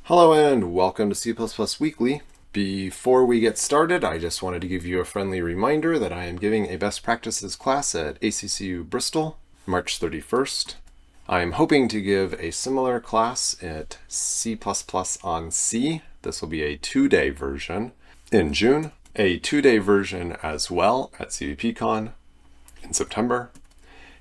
Hello and welcome to C++ Weekly. Before we get started, I just wanted to give you a friendly reminder that I am giving a best practices class at ACCU Bristol, March 31st. I'm hoping to give a similar class at C++ on C. This will be a 2-day version in June, a 2-day version as well at CVPCon in September,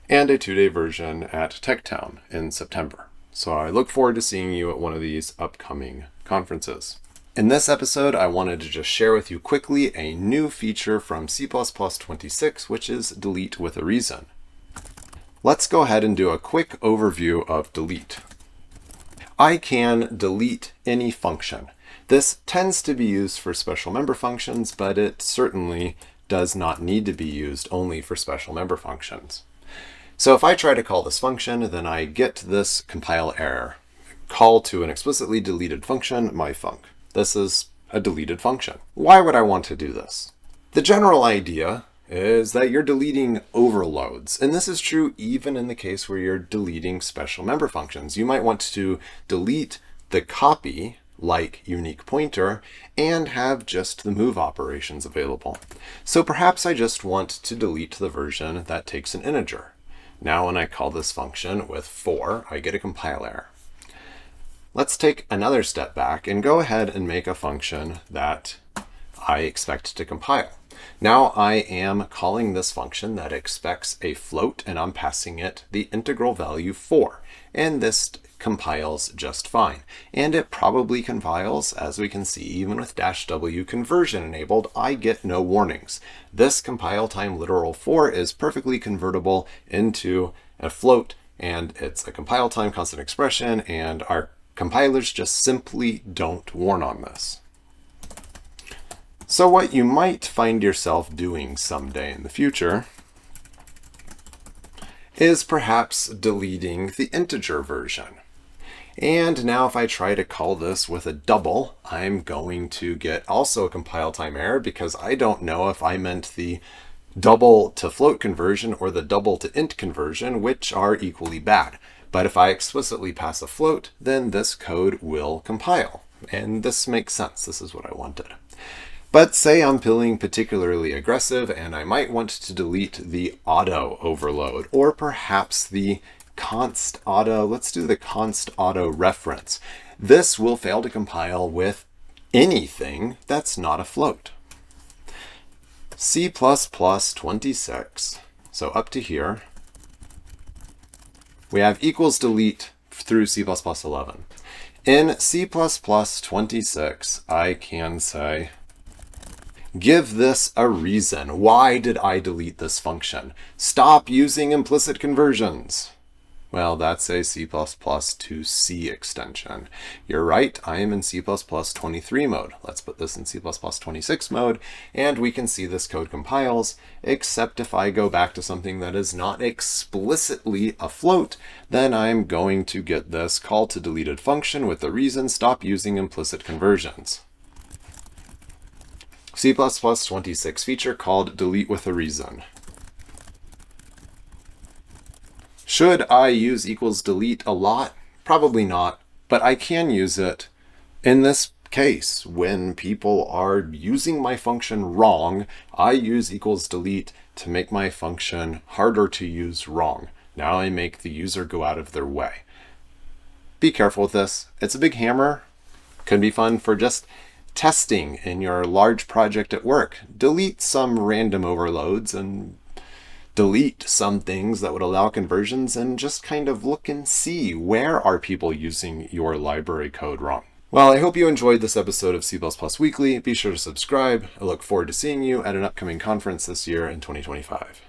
and a 2-day version at TechTown in September. So I look forward to seeing you at one of these upcoming conferences. In this episode, I wanted to just share with you quickly a new feature from C++ 26, which is delete with a reason. Let's go ahead and do a quick overview of delete. I can delete any function. This tends to be used for special member functions, but it certainly does not need to be used only for special member functions. So if I try to call this function, then I get this compile error. Call to an explicitly deleted function, myfunc. This is a deleted function. Why would I want to do this? The general idea is that you're deleting overloads. And this is true even in the case where you're deleting special member functions. You might want to delete the copy, like unique pointer, and have just the move operations available. So perhaps I just want to delete the version that takes an integer. Now when I call this function with 4, I get a compile error. Let's take another step back and go ahead and make a function that I expect to compile. Now I am calling this function that expects a float, and I'm passing it the integral value 4. And this compiles just fine. And it probably compiles, as we can see, even with -w conversion enabled, I get no warnings. This compile time literal 4 is perfectly convertible into a float, and it's a compile time constant expression, and our compilers just simply don't warn on this. So what you might find yourself doing someday in the future is perhaps deleting the integer version. And now if I try to call this with a double, I'm going to get also a compile time error because I don't know if I meant the double to float conversion or the double to int conversion, which are equally bad. But if I explicitly pass a float, then this code will compile. And this makes sense. This is what I wanted. But say I'm feeling particularly aggressive and I might want to delete the auto overload, or perhaps the const auto. Let's do the const auto reference. This will fail to compile with anything that's not a float. C++ 26, so up to here, we have equals delete through C++ 11. In C++ 26, I can say, give this a reason. Why did I delete this function? Stop using implicit conversions. Well, that's a C++ to C extension. You're right, I am in C++ 23 mode. Let's put this in C++ 26 mode, and we can see this code compiles, except if I go back to something that is not explicitly a float, then I'm going to get this call to deleted function with the reason stop using implicit conversions. C++ 26 feature called delete with a reason. Should I use equals delete a lot? Probably not, but I can use it in this case. When people are using my function wrong, I use equals delete to make my function harder to use wrong. Now I make the user go out of their way. Be careful with this. It's a big hammer. Could be fun for just testing in your large project at work. Delete some random overloads and delete some things that would allow conversions, and just kind of look and see where are people using your library code wrong. Well, I hope you enjoyed this episode of C++ Weekly. Be sure to subscribe. I look forward to seeing you at an upcoming conference this year in 2025.